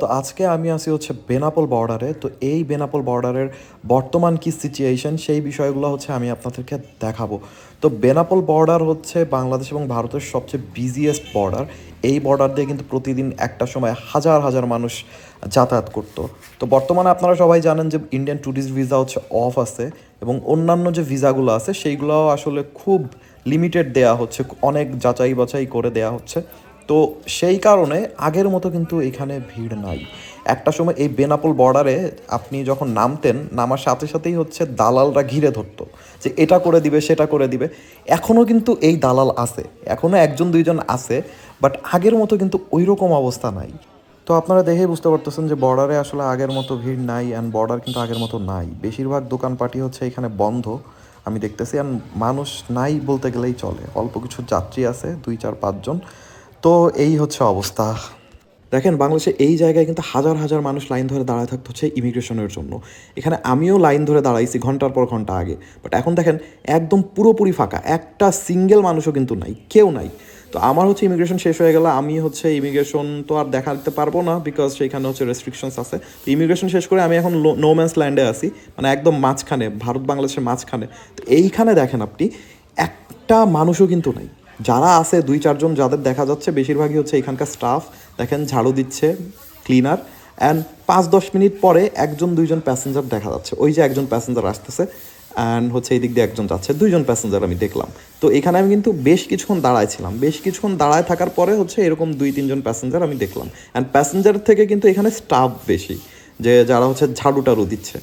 তো আজকে আমি আছি হচ্ছে বেনাপোল বর্ডারে। তো এই বেনাপোল বর্ডারের বর্তমান কি সিচুয়েশন সেই বিষয়গুলো হচ্ছে আমি আপনাদেরকে দেখাবো। তো বেনাপোল বর্ডার হচ্ছে বাংলাদেশ এবং ভারতের সবচেয়ে বিজিয়েস্ট বর্ডার। এই বর্ডার দিয়ে কিন্তু প্রতিদিন একটা সময় হাজার হাজার মানুষ যাতায়াত করতো। তো বর্তমানে আপনারা সবাই জানেন যে ইন্ডিয়ান ট্যুরিস্ট ভিসা হচ্ছে অফ আছে, এবং অন্যান্য যে ভিসাগুলো আছে সেইগুলো আসলে খুব লিমিটেড দেয়া হচ্ছে, অনেক যাচাই বাছাই করে দেয়া হচ্ছে। তো সেই কারণে আগের মতো কিন্তু এখানে ভিড় নাই। একটা সময় এই বেনাপোল বর্ডারে আপনি যখন নামতেন, নামার সাথে সাথেই হচ্ছে দালালরা ঘিরে ধরতো যে এটা করে দিবে সেটা করে দিবে। এখনও কিন্তু এই দালাল আছে, এখনও একজন দুইজন আছে, বাট আগের মতো কিন্তু ওই রকম অবস্থা নাই। তো আপনারা দেখেই বুঝতে পারতেছেন যে বর্ডারে আসলে আগের মতো ভিড় নাই, অ্যান্ড বর্ডার কিন্তু আগের মতো নাই। বেশিরভাগ দোকানপাটি হচ্ছে এখানে বন্ধ আমি দেখতেছি, অ্যান্ড মানুষ নাই বলতে গেলেই চলে। অল্প কিছু যাত্রী আছে, 2 4 5 জন। তো এই হচ্ছে অবস্থা। দেখেন, বাংলাদেশে এই জায়গায় কিন্তু হাজার হাজার মানুষ লাইন ধরে দাঁড়ায় থাকতে হচ্ছে ইমিগ্রেশনের জন্য। এখানে আমিও লাইন ধরে দাঁড়াইছি ঘন্টার পর ঘন্টা আগে, বাট এখন দেখেন একদম পুরোপুরি ফাঁকা, একটা সিঙ্গেল মানুষও কিন্তু নাই, কেউ নাই। তো আমার হচ্ছে ইমিগ্রেশন শেষ হয়ে গেল, আমি হচ্ছে ইমিগ্রেশন তো আর দেখাতে পারবো না, বিকজ সেইখানে হচ্ছে রেস্ট্রিকশনস আছে। তো ইমিগ্রেশন শেষ করে আমি এখন নো ম্যান্স ল্যান্ডে আছি, মানে একদম মাঝখানে, ভারত বাংলাদেশের মাঝখানে। তো এইখানে দেখেন আপনি, একটা মানুষও কিন্তু নাই। যারা আছে 2 4 জন যাদের দেখা যাচ্ছে, বেশিরভাগই হচ্ছে এখানকার স্টাফ। দেখেন ঝাড়ু দিচ্ছে, ক্লিনার। অ্যান্ড 5 10 মিনিট পরে একজন দুইজন প্যাসেঞ্জার দেখা যাচ্ছে, ওই যে একজন প্যাসেঞ্জার আসতেছে, অ্যান্ড হচ্ছে এই দিক দিয়ে একজন যাচ্ছে, 2জন প্যাসেঞ্জার আমি দেখলাম। তো এখানে আমি কিন্তু বেশ কিছুক্ষণ দাঁড়ায় ছিলাম, বেশ কিছুক্ষণ দাঁড়ায় থাকার পরে হচ্ছে এরকম 2 3 জন প্যাসেঞ্জার আমি দেখলাম। অ্যান্ড প্যাসেঞ্জার থেকে কিন্তু এখানে স্টাফ বেশি, যে যারা হচ্ছে ঝাড়ু টাড়ু দিচ্ছে।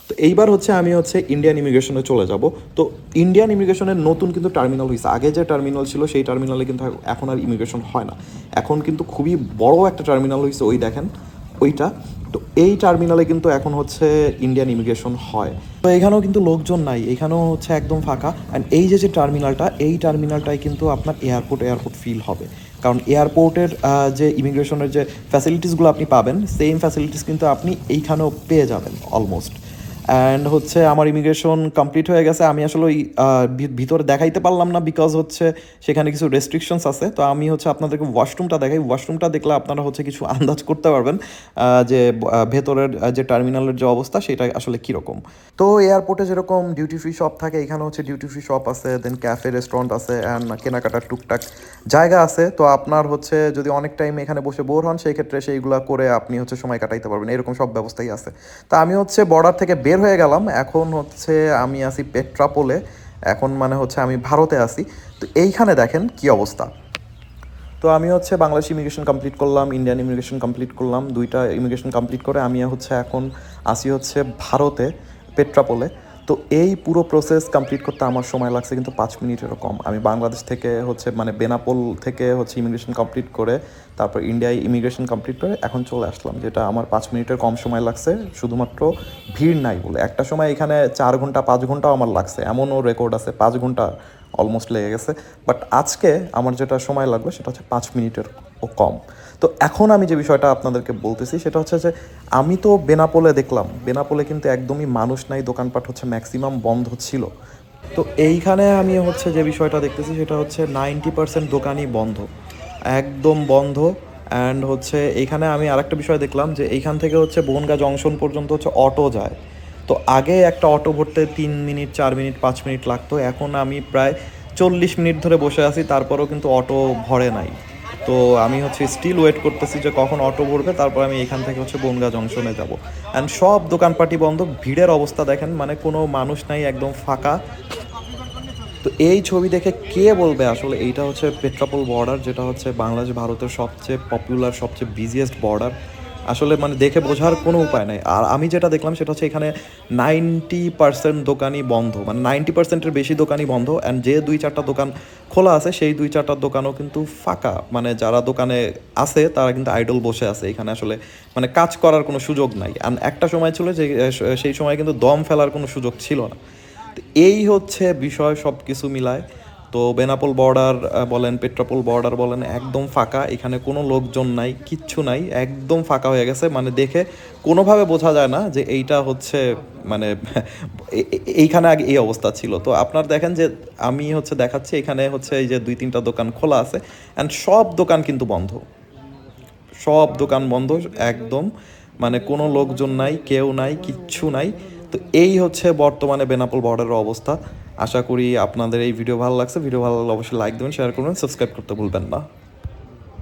তো এইবার হচ্ছে আমি হচ্ছে ইন্ডিয়ান ইমিগ্রেশনে চলে যাব। তো ইন্ডিয়ান ইমিগ্রেশনের নতুন কিন্তু টার্মিনাল হয়েছে, আগে যে টার্মিনাল ছিল সেই টার্মিনালে কিন্তু এখন আর ইমিগ্রেশন হয় না। এখন কিন্তু খুবই বড় একটা টার্মিনাল হয়েছে, ওই দেখেন ওইটা। তো এই টার্মিনালে কিন্তু এখন হচ্ছে ইন্ডিয়ান ইমিগ্রেশন হয়। তো এখানেও কিন্তু লোকজন নাই, এখানেও হচ্ছে একদম ফাঁকা। অ্যান্ড এই যে যে টার্মিনালটা, এই টার্মিনালটাই কিন্তু আপনার এয়ারপোর্ট এয়ারপোর্ট ফিল হবে। কারণ এয়ারপোর্টের যে ইমিগ্রেশনের যে ফ্যাসিলিটিসগুলো আপনি পাবেন, সেম ফ্যাসিলিটিস কিন্তু আপনি এইখানেও পেয়ে যাবেন অলমোস্ট। অ্যান্ড হচ্ছে আমার ইমিগ্রেশন কমপ্লিট হয়ে গেছে। আমি আসলে ওই ভিতরে দেখাইতে পারলাম না, বিকজ হচ্ছে সেখানে কিছু রেস্ট্রিকশনস আছে। তো আমি হচ্ছে আপনাদেরকে ওয়াশরুমটা দেখাই, ওয়াশরুমটা দেখলে আপনারা হচ্ছে কিছু আন্দাজ করতে পারবেন যে ভেতরের যে টার্মিনালের যে অবস্থা সেটা আসলে কীরকম। তো এয়ারপোর্টে যেরকম ডিউটি ফ্রি শপ থাকে, এখানে হচ্ছে ডিউটি ফ্রি শপ আছে, দেন ক্যাফে রেস্টুরেন্ট আছে, অ্যান্ড কেনাকাটার টুকটাক জায়গা আছে। তো আপনার হচ্ছে যদি অনেক টাইম এখানে বসে বোর হন, সেই ক্ষেত্রে সেইগুলো করে আপনি হচ্ছে সময় কাটাইতে পারবেন, এরকম সব ব্যবস্থাই আছে। তা আমি হচ্ছে বর্ডার থেকে বের হয়ে গেলাম, এখন হচ্ছে আমি আছি পেট্রাপোলে। এখন মানে হচ্ছে আমি ভারতে আছি। তো এইখানে দেখেন কি অবস্থা। তো আমি হচ্ছে বাংলাদেশ ইমিগ্রেশন কমপ্লিট করলাম, ইন্ডিয়ান ইমিগ্রেশন কমপ্লিট করলাম, 2টা ইমিগ্রেশন কমপ্লিট করে আমি হচ্ছে এখন আসি হচ্ছে ভারতে, পেট্রাপোলে। তো এই পুরো প্রসেস কমপ্লিট করতে আমার সময় লাগছে কিন্তু 5 মিনিটেরও কম। আমি বাংলাদেশ থেকে হচ্ছে মানে বেনাপোল থেকে হচ্ছে ইমিগ্রেশন কমপ্লিট করে, তারপর ইন্ডিয়ায় ইমিগ্রেশন কমপ্লিট করে এখন চলে আসলাম, যেটা আমার 5 মিনিটের কম সময় লাগছে, শুধুমাত্র ভিড় নাই বলে। একটা সময় এখানে 4 ঘন্টা 5 ঘন্টাও আমার লাগছে, এমনও রেকর্ড আছে 5 ঘন্টা অলমোস্ট লেগে গেছে। বাট আজকে আমার যেটা সময় লাগবে সেটা হচ্ছে 5 মিনিটের ও কম। তো এখন আমি যে বিষয়টা আপনাদেরকে বলতেছি সেটা হচ্ছে যে আমি তো বেনাপোলে দেখলাম, বেনাপোলে কিন্তু একদমই মানুষ নাই, দোকানপাট হচ্ছে ম্যাক্সিমাম বন্ধ ছিল। তো এইখানে আমি হচ্ছে যে বিষয়টা দেখতেছি সেটা হচ্ছে 90% দোকানই বন্ধ, একদম বন্ধ। অ্যান্ড হচ্ছে এইখানে আমি আরেকটা বিষয় দেখলাম যে এইখান থেকে হচ্ছে বনগাঁ জংশন পর্যন্ত হচ্ছে অটো যায়। তো আগে একটা অটো ভরতে 3 মিনিট 4 মিনিট 5 মিনিট লাগতো, এখন আমি প্রায় 40 মিনিট ধরে বসে আছি, তারপরেও কিন্তু অটো ভরে নাই। তো আমি হচ্ছে স্টিল ওয়েট করতেছি যে কখন অটো ভরবে, তারপর আমি এখান থেকে হচ্ছে বনগাঁ জংশনে যাব। অ্যান্ড সব দোকানপাটি বন্ধ, ভিড়ের অবস্থা দেখেন, মানে কোনো মানুষ নাই, একদম ফাঁকা। তো এই ছবি দেখে কে বলবে আসলে এইটা হচ্ছে পেট্রাপোল বর্ডার, যেটা হচ্ছে বাংলাদেশ ভারতের সবচেয়ে পপুলার সবচেয়ে বিজিয়েস্ট বর্ডার। আসলে মানে দেখে বোঝার কোনো উপায় নাই। আর আমি যেটা দেখলাম সেটা হচ্ছে এখানে 90% দোকানই বন্ধ, মানে 90%-এর বেশি দোকানই বন্ধ। অ্যান্ড যে 2 4টা দোকান খোলা আছে সেই 2 4টা দোকানও কিন্তু ফাঁকা, মানে যারা দোকানে আছে তারা কিন্তু আইডল বসে আছে এখানে, আসলে মানে কাজ করার কোনো সুযোগ নাই। অ্যান্ড একটা সময় ছিল যে সেই সময় কিন্তু দম ফেলার কোনো সুযোগ ছিল না। তো এই হচ্ছে বিষয়, সব কিছু মিলায়। তো বেনাপোল বর্ডার বলেন, পেট্রাপোল বর্ডার বলেন, একদম ফাঁকা, এখানে কোনো লোকজন নাই, কিচ্ছু নাই, একদম ফাঁকা হয়ে গেছে। মানে দেখে কোনোভাবে বোঝা যায় না যে এইটা হচ্ছে মানে এইখানে আগে এই অবস্থা ছিল। তো আপনার দেখেন যে আমি হচ্ছে দেখাচ্ছি, এখানে হচ্ছে এই যে 2 3টা দোকান খোলা আছে, অ্যান্ড সব দোকান কিন্তু বন্ধ, সব দোকান বন্ধ একদম, মানে কোনো লোকজন নাই, কেউ নাই, কিচ্ছু নাই। তো এই হচ্ছে বর্তমানে বেনাপোল বর্ডারের অবস্থা। আশা করি আপনাদের এই ভিডিও ভালো লাগছে। ভিডিও ভালো লাগলে অবশ্যই লাইক দেবেন, শেয়ার করবেন, সাবস্ক্রাইব করতে ভুলবেন না।